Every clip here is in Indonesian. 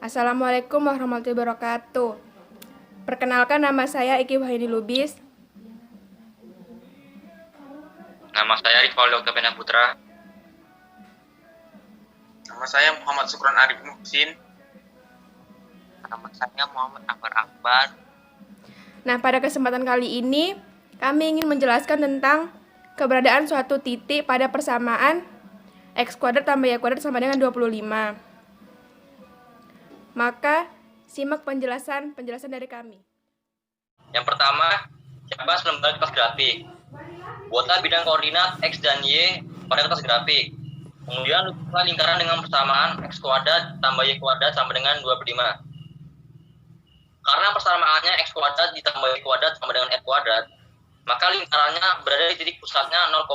Assalamualaikum warahmatullahi wabarakatuh. Perkenalkan, nama saya Iki Wahyuni Lubis. Nama saya Rivaldo Oktavena Putra. Nama saya Muhammad Sukron Arif Muhsin. Nama saya Muhammad Akbar. Nah, pada kesempatan kali ini, kami ingin menjelaskan tentang keberadaan suatu titik pada persamaan X kuadrat tambah Y kuadrat sama dengan 25. Maka, simak penjelasan dari kami. Yang pertama, bahas lembaga kertas grafik. Buatlah bidang koordinat X dan Y pada kertas grafik. Kemudian lukislah lingkaran dengan persamaan X kuadrat tambah Y kuadrat sama dengan 25. Karena persamaannya X kuadrat ditambah Y kuadrat sama dengan F kuadrat, maka lingkarannya berada di titik pusatnya 0,0.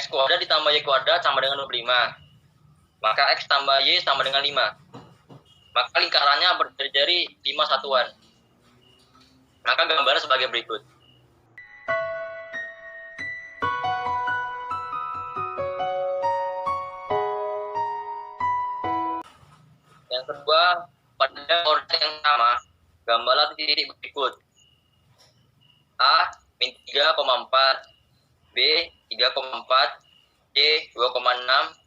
X kuadrat ditambah Y kuadrat sama dengan 25. Maka X tambah Y sama dengan 5. Maka lingkarannya berdiri dari 5 satuan. Maka gambarnya sebagai berikut. Yang kedua, pada koordinat yang sama, gambarlah titik berikut. A, min 3,4, B, 3,4, C, 2,6,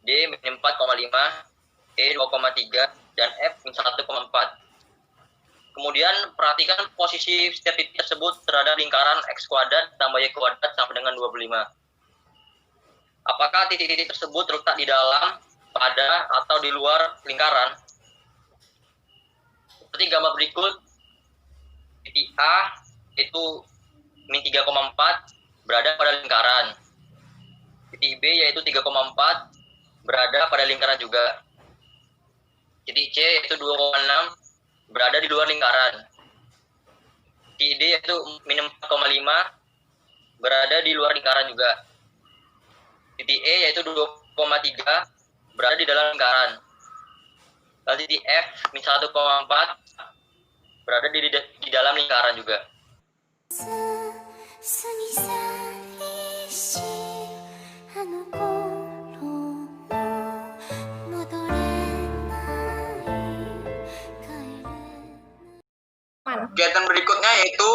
D, min 4,5, E, 2,3, dan F, min 1,4. Kemudian perhatikan posisi setiap titik tersebut terhadap lingkaran X kuadrat tambah Y kuadrat sama dengan 25. Apakah titik-titik tersebut terletak di dalam, pada, atau di luar lingkaran? Seperti gambar berikut, titik A itu min 3,4 berada pada lingkaran. Titik B yaitu 3,4 berada pada lingkaran juga. Titik C yaitu 2,6 berada di luar lingkaran. Titik D yaitu min 4,5 berada di luar lingkaran juga. Titik E yaitu 2,3 berada di dalam lingkaran. Dan titik F min 1,4 berada di dalam lingkaran juga. Kegiatan berikutnya yaitu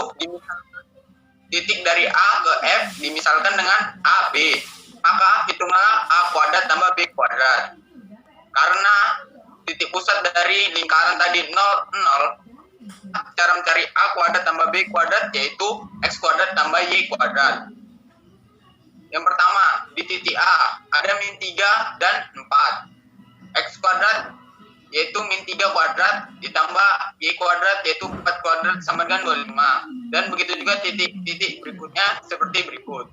titik dari A ke F dimisalkan dengan AB. Maka hitunglah A kuadrat tambah B kuadrat. Karena titik pusat dari lingkaran tadi 0, 0, cara mencari A kuadrat tambah B kuadrat yaitu X kuadrat tambah Y kuadrat. Yang pertama, di titik A ada min 3 dan 4. X kuadrat yaitu min 3 kuadrat ditambah Y kuadrat yaitu 4 kuadrat sama dengan 25. Dan begitu juga titik-titik berikutnya seperti berikut.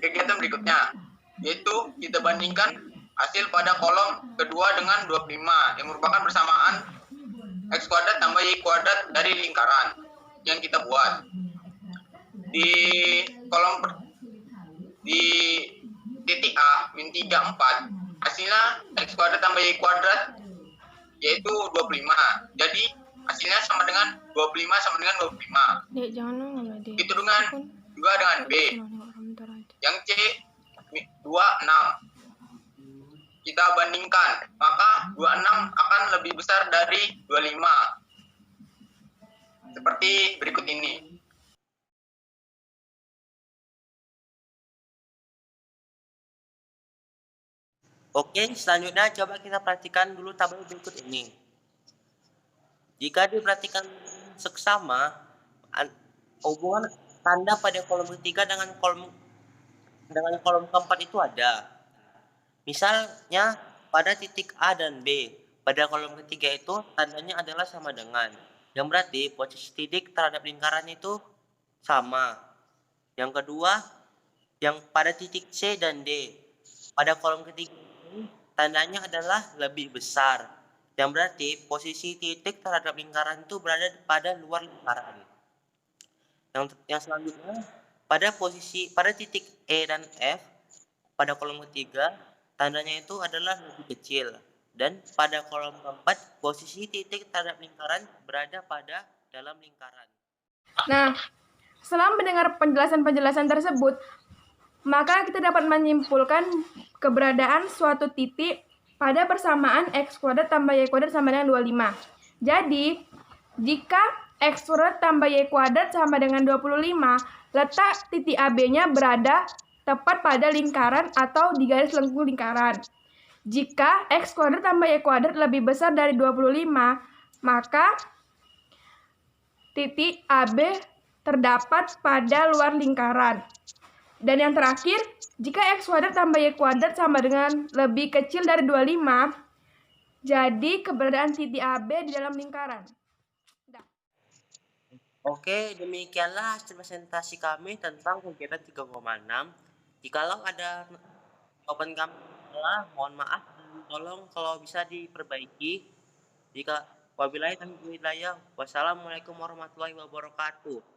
Kegiatan berikutnya yaitu kita bandingkan hasil pada kolom kedua dengan 25 yang merupakan persamaan X kuadrat tambah Y kuadrat dari lingkaran yang kita buat. Di kolom di titik A min 3, 4 hasilnya X kuadrat tambah Y kuadrat yaitu 25. Jadi hasilnya sama dengan 25 sama dengan 25. Dek, jangan ngomong, Dek. Itu dengan juga dengan B. Yang C 26. Kita bandingkan, maka 26 akan lebih besar dari 25. Seperti berikut ini. Oke, selanjutnya coba kita perhatikan dulu tabel berikut ini. Jika diperhatikan seksama, hubungan tanda pada kolom ketiga dengan kolom keempat itu ada. Misalnya pada titik A dan B, pada kolom ketiga itu tandanya adalah sama dengan. Yang berarti posisi titik terhadap lingkaran itu sama. Yang kedua, yang pada titik C dan D, pada kolom ketiga ini tandanya adalah lebih besar. Yang berarti posisi titik terhadap lingkaran itu berada pada luar lingkaran. Yang selanjutnya, pada titik E dan F pada kolom ketiga tandanya itu adalah lebih kecil. Dan pada kolom keempat, posisi titik terhadap lingkaran berada pada dalam lingkaran. Nah, setelah mendengar penjelasan-penjelasan tersebut, maka kita dapat menyimpulkan keberadaan suatu titik pada persamaan x kuadrat tambah y kuadrat sama dengan 25. Jadi, jika x kuadrat tambah y kuadrat sama dengan 25, letak titik AB-nya berada tepat pada lingkaran atau di garis lengkung lingkaran. Jika x kuadrat tambah y kuadrat lebih besar dari 25, maka titik AB terdapat pada luar lingkaran. Dan yang terakhir, jika x kuadrat tambah y kuadrat sama dengan lebih kecil dari 25, jadi keberadaan titik AB di dalam lingkaran. Oke, demikianlah hasil presentasi kami tentang kegiatan 3,6. Jikalau ada jawaban kami salah, mohon maaf dan tolong kalau bisa diperbaiki. Jika wabillahi taufiq wal hidayah. Wassalamualaikum warahmatullahi wabarakatuh.